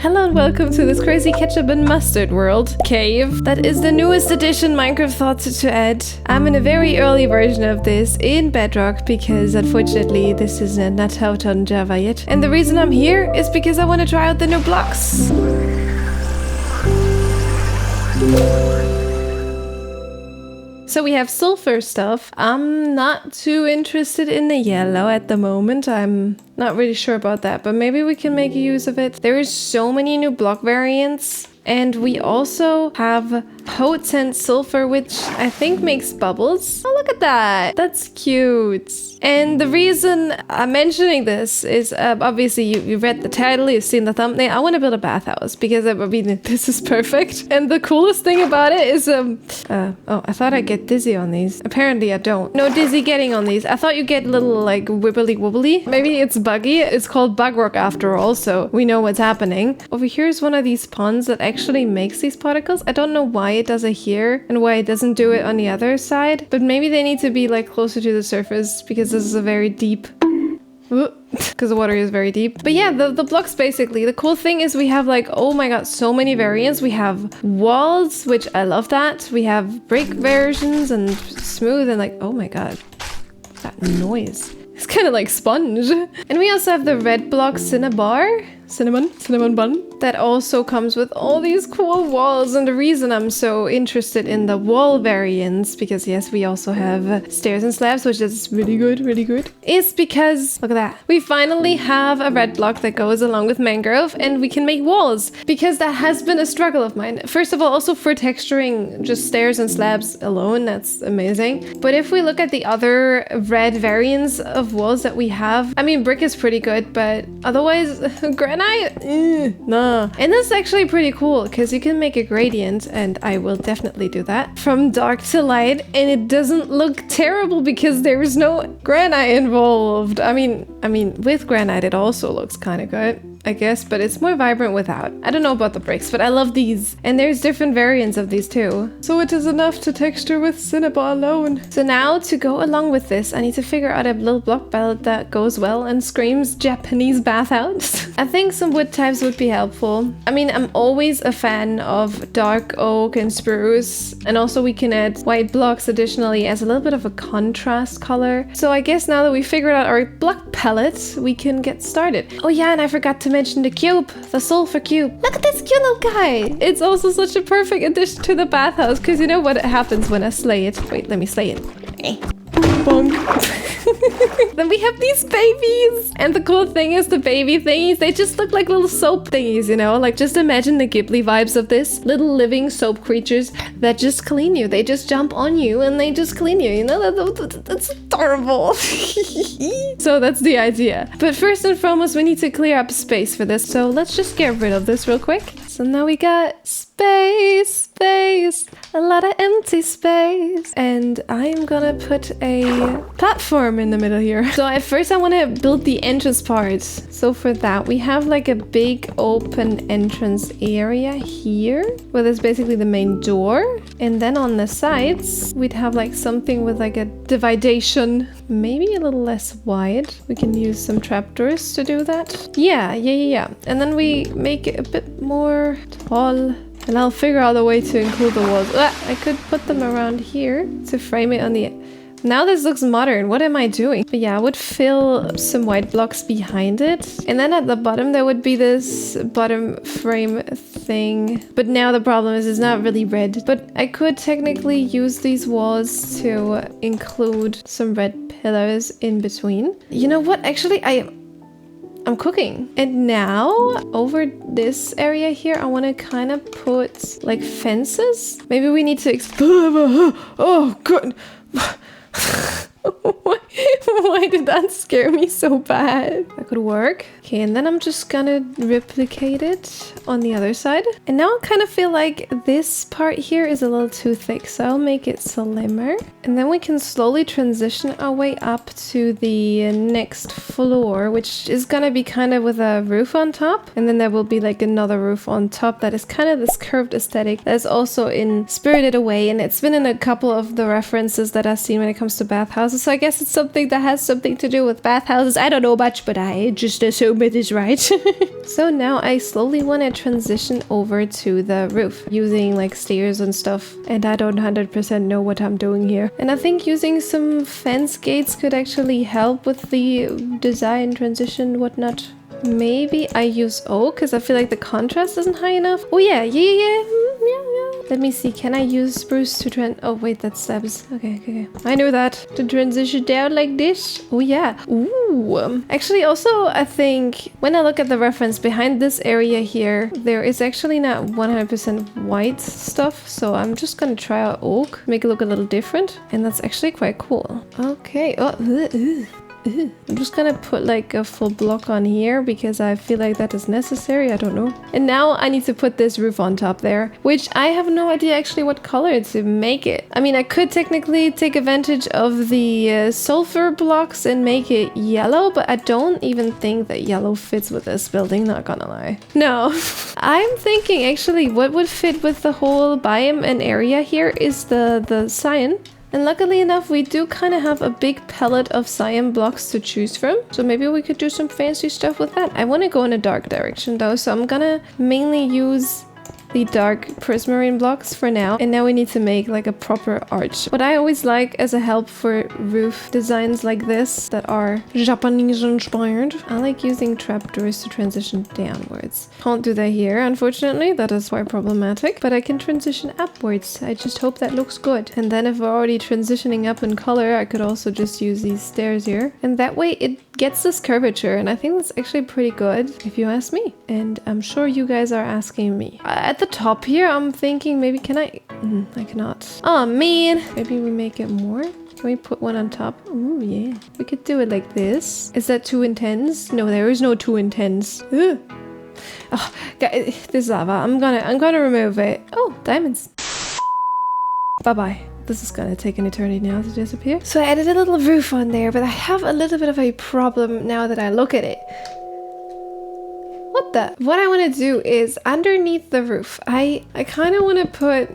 Hello and welcome to this crazy ketchup and mustard world cave. That is the newest addition Minecraft thought to add. I'm in a very early version of this in Bedrock because unfortunately this is not out on Java yet. And the reason I'm here is because I want to try out the new blocks. So we have sulfur stuff. I'm not too interested in the yellow at the moment. I'm not really sure about that, but maybe we can make use of it. There is so many new block variants. And we also have potent sulfur, which I think makes bubbles. Oh, look at that. That's cute. And the reason I'm mentioning this is obviously you read the title, you've seen the thumbnail. I want to build a bathhouse because I mean, this is perfect. And the coolest thing about it is, oh, I thought I'd get dizzy on these. Apparently I don't. No dizzy getting on these. I thought you get little like wibbly wobbly. Maybe it's buggy. It's called bug rock after all, so we know what's happening. Over here is one of these ponds that actually makes these particles. I don't know why it does it here and why it doesn't do it on the other side, but maybe they need to be like closer to the surface because this is a very deep because the water is very deep. But yeah, the blocks basically, the cool thing is we have like, oh my god, so many variants. We have walls, which I love that. We have brick versions and smooth and like, oh my god, that noise. It's kind of like sponge. And we also have the red block cinnamon bun that also comes with all these cool walls. And the reason I'm so interested in the wall variants, because yes, we also have stairs and slabs, which is really good, is because look at that. We finally have a red block that goes along with mangrove and we can make walls, because that has been a struggle of mine. First of all, also for texturing just stairs and slabs alone, that's amazing. But if we look at the other red variants of walls that we have, I mean, brick is pretty good, but otherwise granite, no. And that's actually pretty cool because you can make a gradient, and I will definitely do that, from dark to light, and it doesn't look terrible because there is no granite involved. I mean with granite it also looks kind of good, I guess, but it's more vibrant without. I don't know about the bricks, but I love these. And there's different variants of these too. So it is enough to texture with Cinnabar alone. So now to go along with this, I need to figure out a little block palette that goes well and screams Japanese bathhouse. I think some wood types would be helpful. I mean, I'm always a fan of dark oak and spruce. And also we can add white blocks additionally as a little bit of a contrast color. So I guess now that we figured out our block palette, we can get started. Oh yeah, and I forgot to mention the cube, the sulfur cube. Look at this cute little guy. It's also such a perfect addition to the bathhouse because you know what happens when I slay it. Wait, let me slay it. Bonk. Then we have these babies. And the cool thing is the baby thingies, they just look like little soap thingies, you know? Like just imagine the GHIBLI vibes of this. Little living soap creatures that just clean you. They just jump on you and they just clean you, you know? That's adorable. So that's the idea. But first and foremost, we need to clear up space for this. So let's just get rid of this real quick. So now we got space, a lot of empty space. And I'm gonna put a platform in the middle here. So at first I want to build the entrance part. So for that we have like a big open entrance area here, where there's basically the main door. And then on the sides we'd have like something with like a dividation, maybe a little less wide. We can use some trapdoors to do that. Yeah. And then we make it a bit more tall. And I'll figure out a way to include the walls. I could put them around here to frame it on the... Now this looks modern. What am I doing? But yeah, I would fill some white blocks behind it. And then at the bottom there would be this bottom frame thing. But now the problem is it's not really red. But I could technically use these walls to include some red pillars in between. You know what? Actually, I'm cooking. And now over this area here, I want to kind of put like fences. Maybe we need to oh god. Why did that scare me so bad? That could work. Okay, and then I'm just gonna replicate it on the other side. And now I kind of feel like this part here is a little too thick, so I'll make it slimmer. And then we can slowly transition our way up to the next floor, which is gonna be kind of with a roof on top. And then there will be like another roof on top that is kind of this curved aesthetic that is also in Spirited Away. And it's been in a couple of the references that I've seen when it comes to bathhouses. So I guess it's something something that has something to do with bathhouses. I don't know much, but I just assume it is right. So now I slowly want to transition over to the roof using like stairs and stuff. And I don't 100% know what I'm doing here. And I think using some fence gates could actually help with the design transition, whatnot. Maybe I use oak because I feel like the contrast isn't high enough. Oh yeah. Let me see. Can I use spruce to oh wait, that's slabs. Okay. I knew that. To transition down like this. Oh yeah. Ooh. Actually, also I think when I look at the reference behind this area here, there is actually not 100% white stuff. So I'm just gonna try out oak, make it look a little different, and that's actually quite cool. Okay. Oh. I'm just gonna put like a full block on here because I feel like that is necessary. I don't know. And now I need to put this roof on top there, which I have no idea actually what color to make it. I mean, I could technically take advantage of the sulfur blocks and make it yellow, but I don't even think that yellow fits with this building, not gonna lie. No. I'm thinking actually what would fit with the whole biome and area here is the cyan. And luckily enough, we do kind of have a big palette of cyan blocks to choose from. So maybe we could do some fancy stuff with that. I want to go in a dark direction though, so I'm gonna mainly use the dark prismarine blocks for now. And now we need to make like a proper arch. What I always like as a help for roof designs like this that are Japanese inspired, I like using trapdoors to transition downwards. Can't do that here, unfortunately. That is quite problematic, but I can transition upwards. I just hope that looks good. And then if we're already transitioning up in color, I could also just use these stairs here. And that way it gets this curvature, and I think that's actually pretty good if you ask me. And I'm sure you guys are asking me. At the top here, I'm thinking maybe can I cannot. Oh man, maybe we make it more. Can we put one on top? Ooh, yeah. We could do it like this. Is that too intense? No, there is no too intense. Ugh. Oh, this lava. I'm gonna remove it. Oh, diamonds. Bye-bye. This is gonna take an eternity now to disappear. So I added a little roof on there, but I have a little bit of a problem now that I look at it. What I want to do is underneath the roof, I kind of want to put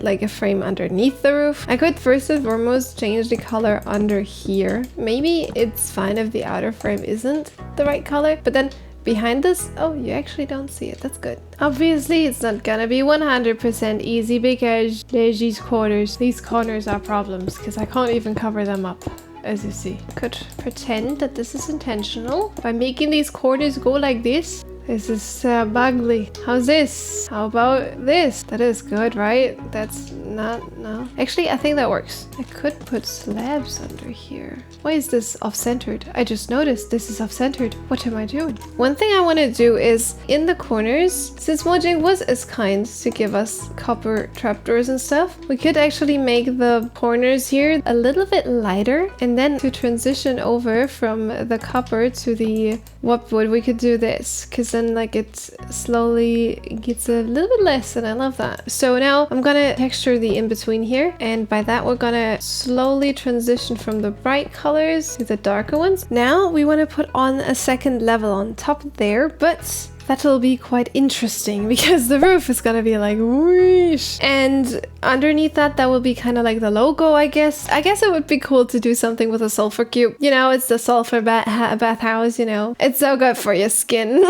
like a frame underneath the roof. I could first and foremost change the color under here. Maybe it's fine if the outer frame isn't the right color, but then behind this, oh, you actually don't see it. That's good. Obviously, it's not gonna be 100% easy because there's these corners. These corners are problems because I can't even cover them up. As you see, could pretend that this is intentional by making these corners go like this. This is ugly. How's this? How about this? That is good, right? That's not, no. Actually, I think that works. I could put slabs under here. Why is this off-centered? I just noticed this is off-centered. What am I doing? One thing I want to do is in the corners, since Mojang was as kind to give us copper trapdoors and stuff, we could actually make the corners here a little bit lighter, and then to transition over from the copper to the whatwood, we could do this, because then like it slowly gets a little bit less, and I love that. So now I'm gonna texture the in-between here, and by that we're gonna slowly transition from the bright colors to the darker ones. Now we want to put on a second level on top there, but that'll be quite interesting because the roof is gonna be like whoosh, and underneath that will be kind of like the logo, I guess. I guess it would be cool to do something with a sulfur cube. You know, it's the sulfur bathhouse, you know. It's so good for your skin.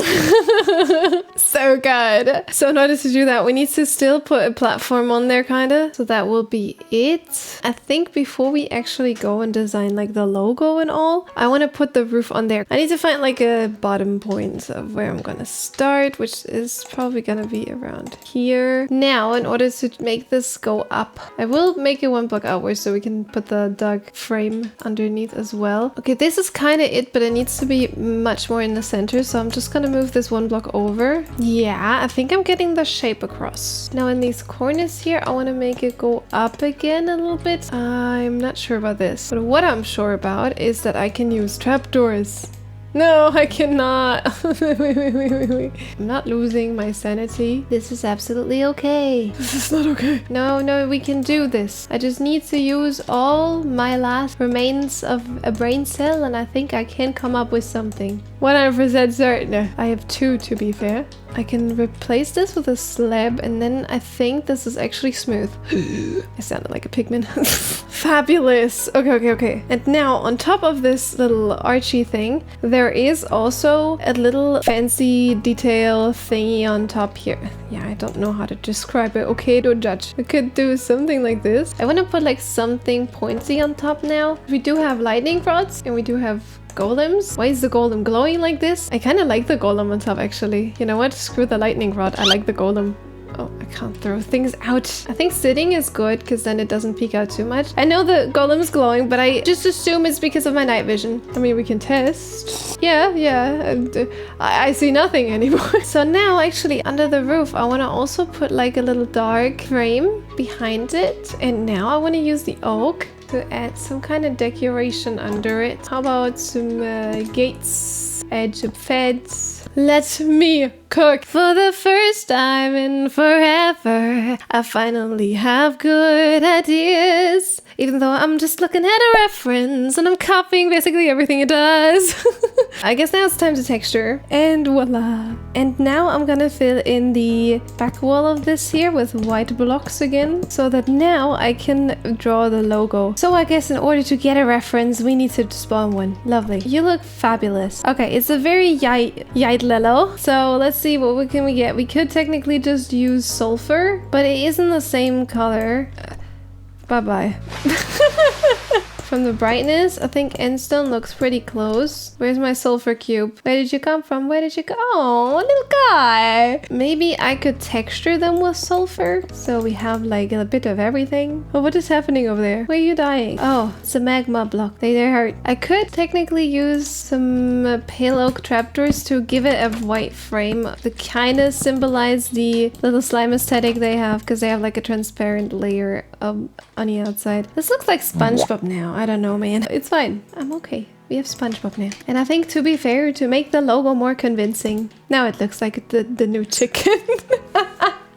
So good. So in order to do that, we need to still put a platform on there, kind of. So that will be it. I think before we actually go and design like the logo and all, I want to put the roof on there. I need to find like a bottom point of where I'm gonna start, which is probably gonna be around here. Now, in order to make this go up, I will make it one block outwards so we can put the dark frame underneath as well. Okay, this is kind of it, but it needs to be much more in the center, so I'm just gonna move this one block over. Yeah, I think I'm getting the shape across. Now in these corners here, I want to make it go up again a little bit. I'm not sure about this, but what I'm sure about is that I can use trapdoors. No, I cannot. Wait. I'm not losing my sanity. This is absolutely okay. This is not okay. No, we can do this. I just need to use all my last remains of a brain cell, and I think I can come up with something. 100% certain. I have 2 to be fair. I can replace this with a slab and then I think this is actually smooth. I sounded like a pigman. Fabulous. Okay. And now on top of this little archy thing, there is also a little fancy detail thingy on top here. Yeah, I don't know how to describe it. Okay, don't judge. I could do something like this. I want to put like something pointy on top now. We do have lightning rods and we do have golems. Why is the golem glowing like this? I kind of like the golem on top actually. You know what? Screw the lightning rod. I like the golem. Oh, I can't throw things out. I think sitting is good because then it doesn't peek out too much. I know the golem is glowing, but I just assume it's because of my night vision. I mean, we can test. Yeah. I see nothing anymore. So now actually under the roof, I want to also put like a little dark frame behind it. And now I want to use the oak to add some kind of decoration under it. How about some gates, add some feds. Let me cook. For the first time in forever, I finally have good ideas. Even though I'm just looking at a reference and I'm copying basically everything it does. I guess now it's time to texture. And voila. And now I'm gonna fill in the back wall of this here with white blocks again. So that now I can draw the logo. So I guess in order to get a reference, we need to spawn one. Lovely. You look fabulous. Okay, it's a very yite lelo. So let's see what we get. We could technically just use sulfur, but it isn't the same color. Bye-bye. From the brightness, I think endstone looks pretty close. Where's my sulfur cube? Where did you come from? Where did you go? Oh, little guy. Maybe I could texture them with sulfur. So we have like a bit of everything. Oh, what is happening over there? Why are you dying? Oh, it's a magma block. They hurt. I could technically use some pale oak trapdoors to give it a white frame to kind of symbolize the little slime aesthetic they have, because they have like a transparent layer on the outside. This looks like SpongeBob now. I don't know, man. It's fine. I'm okay. We have SpongeBob now. And I think, to be fair, to make the logo more convincing, now it looks like the new chicken.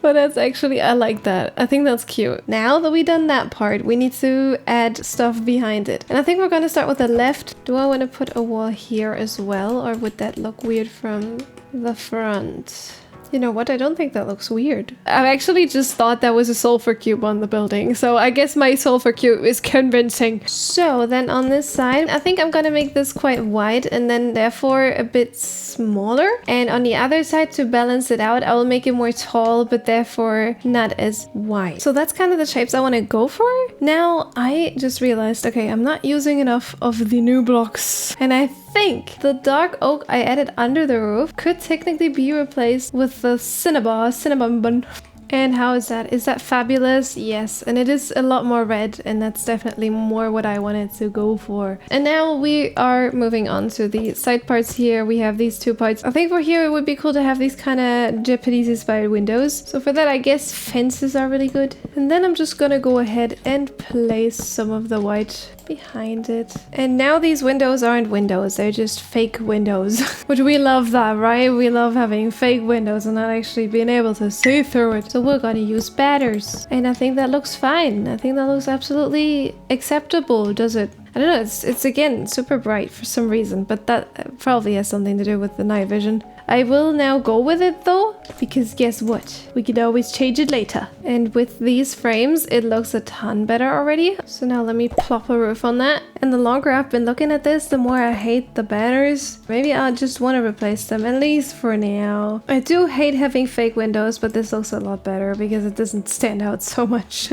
But that's actually, I like that. I think that's cute. Now that we've done that part, we need to add stuff behind it. And I think we're gonna start with the left. Do I want to put a wall here as well? Or would that look weird from the front? You know what? I don't think that looks weird. I actually just thought that was a sulfur cube on the building. So I guess my sulfur cube is convincing. So then on this side, I think I'm gonna make this quite wide and then therefore a bit smaller. And on the other side, to balance it out, I will make it more tall, but therefore not as wide. So that's kind of the shapes I want to go for. Now I just realized, okay, I'm not using enough of the new blocks. And I think the dark oak I added under the roof could technically be replaced with the cinnamon. And how is that? Is that fabulous? Yes, and it is a lot more red, and that's definitely more what I wanted to go for. And now we are moving on to the side parts here. We have these 2 parts. I think for here it would be cool to have these kind of Japanese-inspired windows. So for that, I guess fences are really good. And then I'm just gonna go ahead and place some of the white behind it. And now these windows aren't windows, they're just fake windows. Which we love that, right? We love having fake windows and not actually being able to see through it. So we're gonna use batters. And I think that looks fine. I think that looks absolutely acceptable, does it? I don't know, it's again super bright for some reason, but that probably has something to do with the night vision. I will now go with it though, because guess what? We can always change it later. And with these frames, it looks a ton better already. So now let me plop a roof on that. And the longer I've been looking at this, the more I hate the banners. Maybe I'll just want to replace them, at least for now. I do hate having fake windows, but this looks a lot better because it doesn't stand out so much.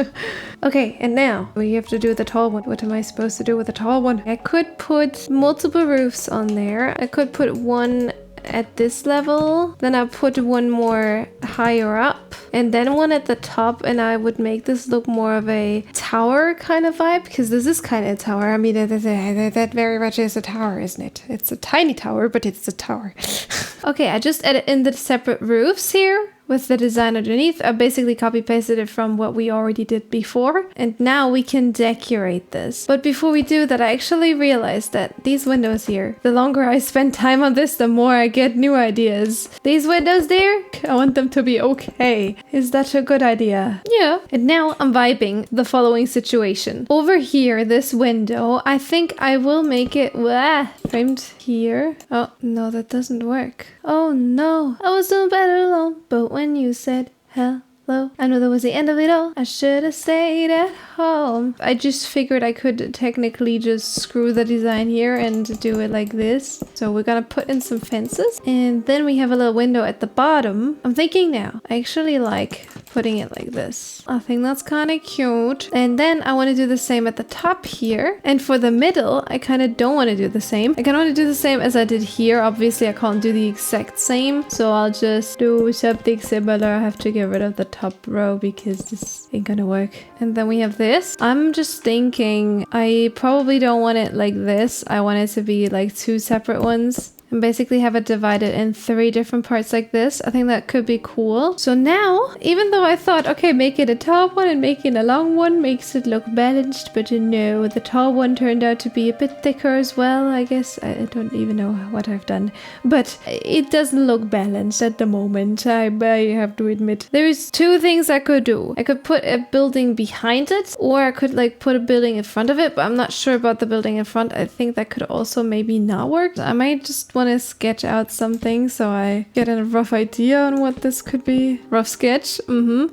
Okay, and now we have to do the tall one. What am I supposed to do with the tall one? I could put multiple roofs on there. I could put one at this level, then I'll put one more higher up and then one at the top, and I would make this look more of a tower kind of vibe, because this is kind of a tower. I mean, that very much is a tower, isn't it? It's a tiny tower, but it's a tower. Okay, I just added in the separate roofs here with the design underneath. I basically copy pasted it from what we already did before. And now we can decorate this. But before we do that, I actually realized that these windows here, the longer I spend time on this, the more I get new ideas. These windows there, I want them to be okay. Is that a good idea? Yeah. And now I'm vibing the following situation. Over here, this window, I think I will make it framed here. Oh, no, that doesn't work. Oh no, I was doing better alone. But when you said hello, I know that was the end of it all. I should have stayed at home. I just figured I could technically just screw the design here and do it like this. So we're gonna put in some fences. And then we have a little window at the bottom. I'm thinking now, I actually like putting it like this. I think that's kind of cute. And then I want to do the same at the top here. And for the middle, I kind of don't want to do the same. I kind of want to do the same as I did here. Obviously, I can't do the exact same. So I'll just do something similar. I have to get rid of the top row because this ain't gonna work. And then we have this. I'm just thinking I probably don't want it like this. I want it to be like two separate ones. And basically have it divided in 3 different parts like this. I think that could be cool. So now, even though I thought, okay, making a tall one and making a long one makes it look balanced, but no, the tall one turned out to be a bit thicker as well, I guess. I don't even know what I've done. But it doesn't look balanced at the moment, I have to admit. There's 2 things I could do. I could put a building behind it, or I could like put a building in front of it, but I'm not sure about the building in front. I think that could also maybe not work. I might just want to sketch out something so I get a rough idea on what this could be. Rough sketch.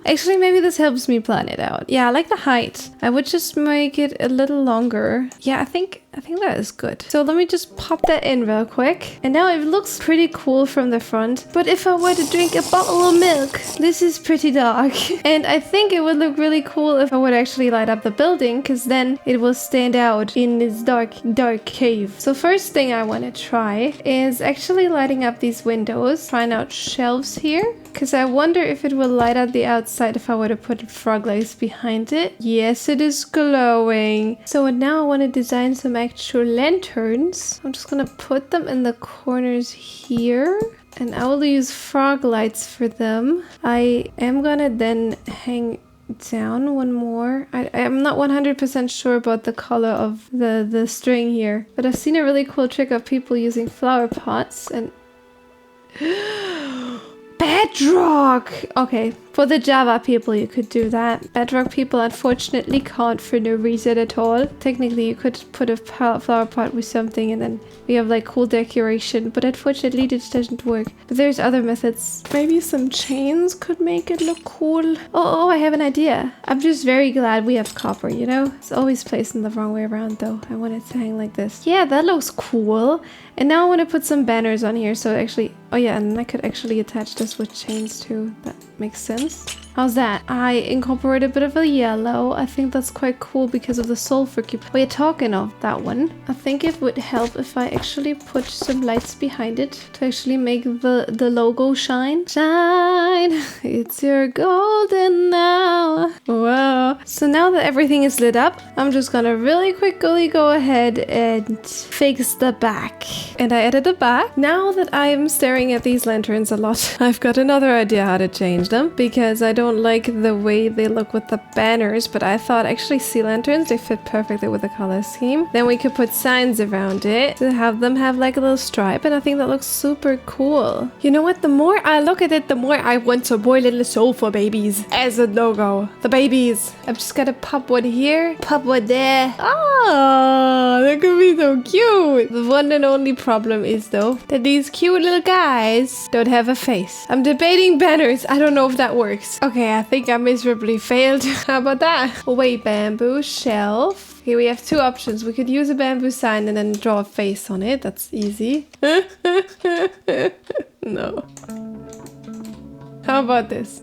Actually, maybe this helps me plan it out. Yeah, I like the height. I would just make it a little longer. Yeah, I think that is good. So let me just pop that in real quick. And now it looks pretty cool from the front. But if I were to drink a bottle of milk, this is pretty dark. And I think it would look really cool if I would actually light up the building, because then it will stand out in this dark cave. So first thing I want to try is actually lighting up these windows. Trying out shelves here, because I wonder if it will light up the outside if I were to put frog legs behind it. Yes, it is glowing. So now I want to design some actual lanterns. I'm just gonna put them in the corners here. And I will use frog lights for them. I am gonna then hang down one more. I'm not 100% sure about the color of the string here. But I've seen a really cool trick of people using flower pots and... Bedrock! Okay, for the Java people you could do that. Bedrock people unfortunately can't for no reason at all. Technically you could put a flower pot with something and then we have like cool decoration, but unfortunately this doesn't work. But there's other methods. Maybe some chains could make it look cool. Oh, I have an idea. I'm just very glad we have copper, you know? It's always placed in the wrong way around though. I want it to hang like this. Yeah, that looks cool. And now I want to put some banners on here so actually... Oh yeah, and I could actually attach this with chains too. That makes sense. How's that? I incorporate a bit of a yellow. I think that's quite cool because of the sulfur cube. We're talking of that one. I think it would help if I actually put some lights behind it to actually make the logo shine. Shine! It's your golden hour. Wow. So now that everything is lit up, I'm just gonna really quickly go ahead and fix the back. And I added the back. Now that I'm staring at these lanterns a lot, I've got another idea how to change them because I don't like the way they look with the banners, but I thought actually sea lanterns, they fit perfectly with the color scheme. Then we could put signs around it to have them have like a little stripe, and I think that looks super cool. You know what? The more I look at it, the more I want some more little Sulfur babies as a logo. The babies. I'm just gonna pop one here, pop one there. Oh, that could be so cute. The one and only problem is though that these cute little guys don't have a face. I'm debating banners. I don't know if that works. Okay, I think I miserably failed. How about that? Oh wait, bamboo shelf. Here we have 2 options. We could use a bamboo sign and then draw a face on it. That's easy. No. How about this?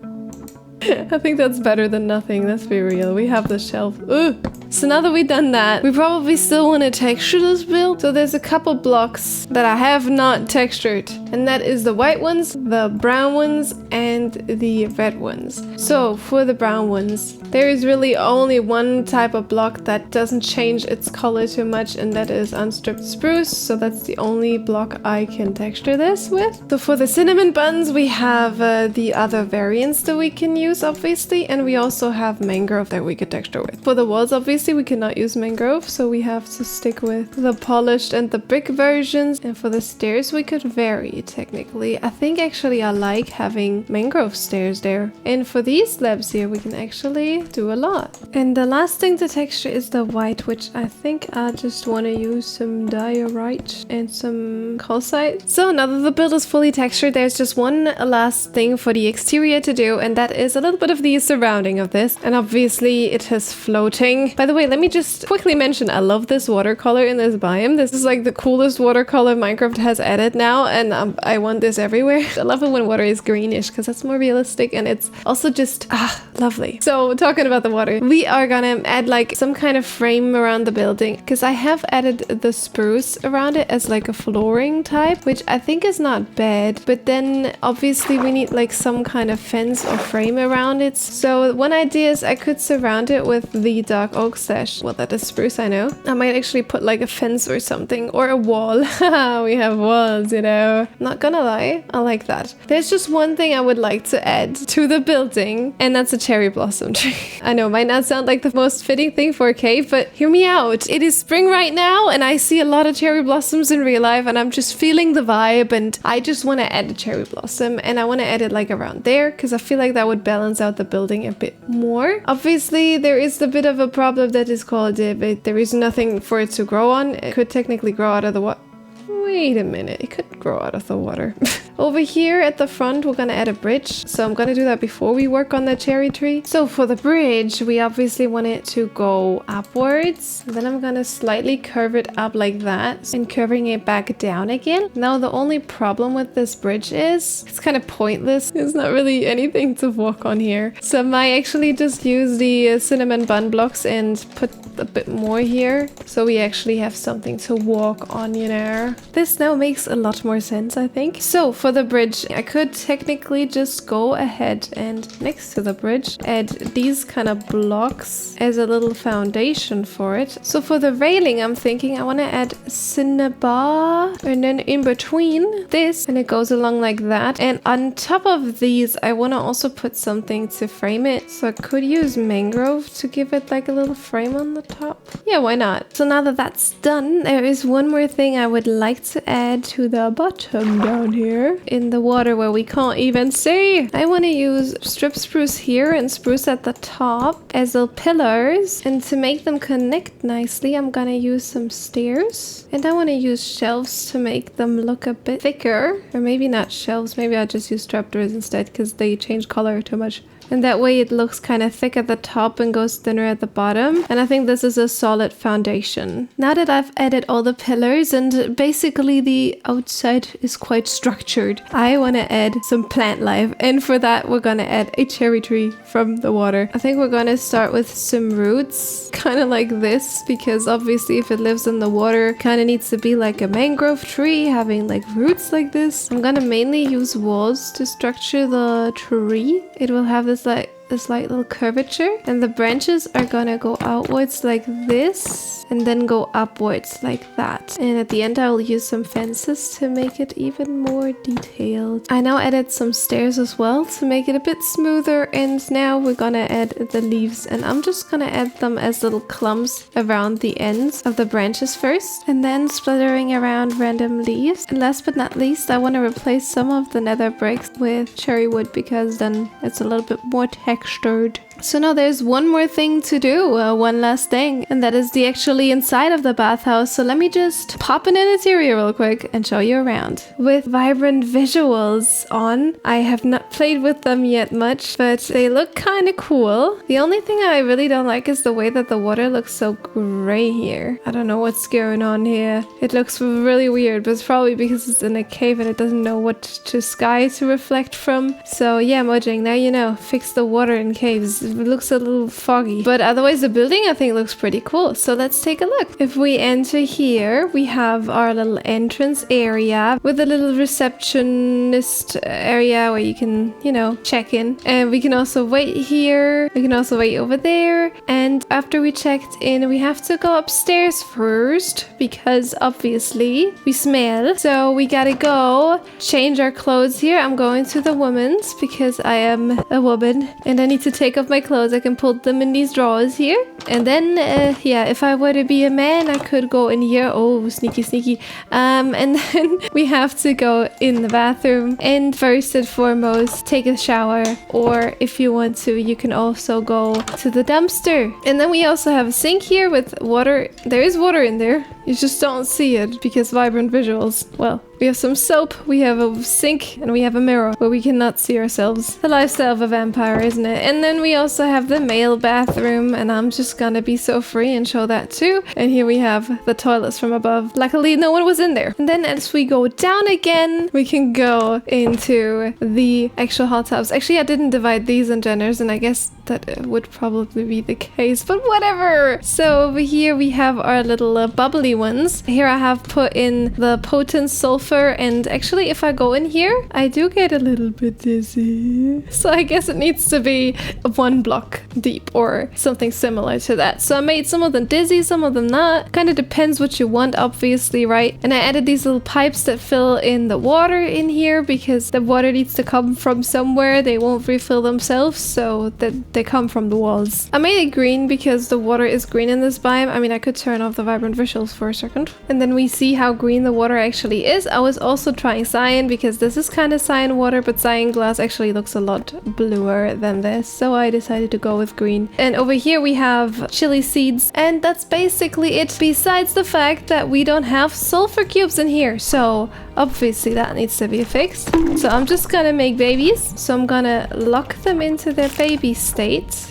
I think that's better than nothing, let's be real. We have the shelf. Ugh. So now that we've done that, we probably still want to texture this build. So there's a couple blocks that I have not textured. and that is the white ones, the brown ones, and the red ones. So for the brown ones, there is really only one type of block that doesn't change its color too much, and that is unstripped spruce. So that's the only block I can texture this with. So for the cinnamon buns, we have the other variants that we can use, obviously, and we also have mangrove that we could texture with. For the walls, obviously, we cannot use mangrove, so we have to stick with the polished and the brick versions. And for the stairs, we could vary, technically. I think actually I like having mangrove stairs there. And for these slabs here, we can actually do a lot. And the last thing to texture is the white, which I think I just want to use some diorite and some calcite. So now that the build is fully textured, there's just one last thing for the exterior to do, and that is a little bit of the surrounding of this. And obviously it is floating. By the way, let me just quickly mention, I love this watercolor in this biome. This is like the coolest watercolor Minecraft has added now, and I want this everywhere. I love it when water is greenish because that's more realistic, and it's also just lovely. So talking about the water, we are gonna add like some kind of frame around the building, because I have added the spruce around it as like a flooring type, which I think is not bad, but then obviously we need like some kind of fence or frame around it. So one idea is I could surround it with the dark oak sash. Well, that is spruce, I know. I might actually put like a fence or something, or a wall. We have walls, you know. Not gonna lie, I like that. There's just one thing I would like to add to the building, and that's a cherry blossom tree. I know, might not sound like the most fitting thing for a cave, but hear me out. It is spring right now, and I see a lot of cherry blossoms in real life, and I'm just feeling the vibe, and I just want to add a cherry blossom, and I want to add it like around there, because I feel like that would balance out the building a bit more. Obviously, there is a bit of a problem that is called there is nothing for it to grow on. It could technically grow out of the what? Wait a minute, it could grow out of the water. Over here at the front, we're gonna add a bridge. So I'm gonna do that before we work on the cherry tree. So for the bridge, we obviously want it to go upwards. Then I'm gonna slightly curve it up like that and curving it back down again. Now the only problem with this bridge is it's kind of pointless. There's not really anything to walk on here. So I might actually just use the cinnamon bun blocks and put a bit more here, so we actually have something to walk on, you know. This now makes a lot more sense, I think. So for the bridge, I could technically just go ahead and next to the bridge add these kind of blocks as a little foundation for it. So for the railing, I'm thinking I want to add cinnabar, and then in between this, and it goes along like that. And on top of these, I want to also put something to frame it. So I could use mangrove to give it like a little frame on the top. Yeah, why not? So now that that's done, there is one more thing I would like to add to the bottom down here in the water where we can't even see. I want to use strip spruce here and spruce at the top as the pillars, and to make them connect nicely, I'm gonna use some stairs, and I want to use shelves to make them look a bit thicker, or maybe not shelves, maybe I'll just use trapdoors instead because they change color too much. And that way it looks kind of thick at the top and goes thinner at the bottom. And I think this is a solid foundation. Now that I've added all the pillars and basically the outside is quite structured, I want to add some plant life. And for that, we're going to add a cherry tree from the water. I think we're going to start with some roots, kind of like this, because obviously if it lives in the water, it kind of needs to be like a mangrove tree, having like roots like this. I'm going to mainly use walls to structure the tree. It will have this slight little curvature, and the branches are gonna go outwards like this and then go upwards like that. And at the end I will use some fences to make it even more detailed. I now added some stairs as well to make it a bit smoother, and now we're gonna add the leaves, and I'm just gonna add them as little clumps around the ends of the branches first, and then splattering around random leaves. And last but not least, I want to replace some of the nether bricks with cherry wood, because then it's a little bit more textured. So now there's one more thing to do, one last thing, and that is the actually inside of the bathhouse. So let me just pop in an interior real quick and show you around. With vibrant visuals on, I have not played with them yet much, but they look kind of cool. The only thing I really don't like is the way that the water looks so gray here. I don't know what's going on here. It looks really weird, but it's probably because it's in a cave and it doesn't know what to sky to reflect from. So yeah, Mojang, now you know, fix the water in caves. looks a little foggy. But otherwise the building I think looks pretty cool. So let's take a look. If we enter here, we have our little entrance area with a little receptionist area where you can, you know, check in. And we can also wait here. We can also wait over there. And after we checked in, we have to go upstairs first because obviously we smell. So we gotta go change our clothes here. I'm going to the women's because I am a woman and I need to take off my clothes. I can put them in these drawers here. And then, yeah, if I were to be a man, I could go in here. Oh, sneaky, sneaky. And then we have to go in the bathroom and first and foremost, take a shower. Or if you want to, you can also go to the dumpster. And then we also have a sink here with water. There is water in there. You just don't see it because vibrant visuals. Well, we have some soap, we have a sink, and we have a mirror where we cannot see ourselves. The lifestyle of a vampire, isn't it? And then we also have the male bathroom, and I'm just gonna be so free and show that too. And here we have the toilets from above. Luckily, no one was in there. And then as we go down again, we can go into the actual hot tubs. Actually, I didn't divide these in genders, and I guess that would probably be the case, but whatever. So over here we have our little bubbly ones. Here I have put in the potent sulfur, and actually if I go in here, I do get a little bit dizzy. So I guess it needs to be 1 block deep or something similar to that. So I made some of them dizzy, some of them not. Kind of depends what you want, obviously, right? And I added these little pipes that fill in the water in here because the water needs to come from somewhere. They won't refill themselves, so that they come from the walls. I made it green because the water is green in this biome. I mean, I could turn off the vibrant visuals for a second. And then we see how green the water actually is. I was also trying cyan because this is kind of cyan water, but cyan glass actually looks a lot bluer than this. So I decided to go with green. And over here we have chili seeds. And that's basically it. Besides the fact that we don't have sulfur cubes in here. So obviously that needs to be fixed. So I'm just gonna make babies. So I'm gonna lock them into their baby state.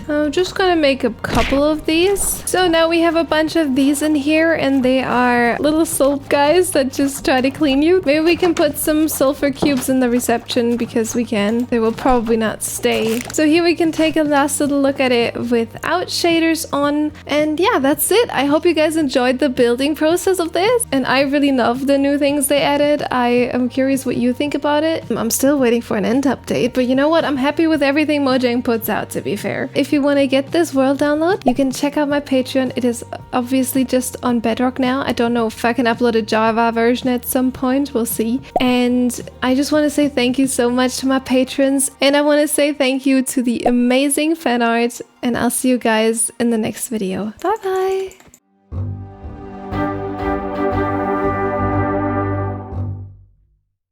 I'm just gonna make a couple of these. So now we have a bunch of these in here, and they are little soap guys that just try to clean you. Maybe we can put some sulfur cubes in the reception because we can. They will probably not stay. So here we can take a last little look at it without shaders on. And yeah, that's it. I hope you guys enjoyed the building process of this. And I really love the new things they added. I am curious what you think about it. I'm still waiting for an end update, but you know what? I'm happy with everything Mojang puts out, to be fair. If you want to get this world download, you can check out my Patreon. It is obviously just on Bedrock now. I don't know if I can upload a Java version at some point. We'll see. And I just want to say thank you so much to my patrons. And I want to say thank you to the amazing fan art. And I'll see you guys in the next video. Bye bye!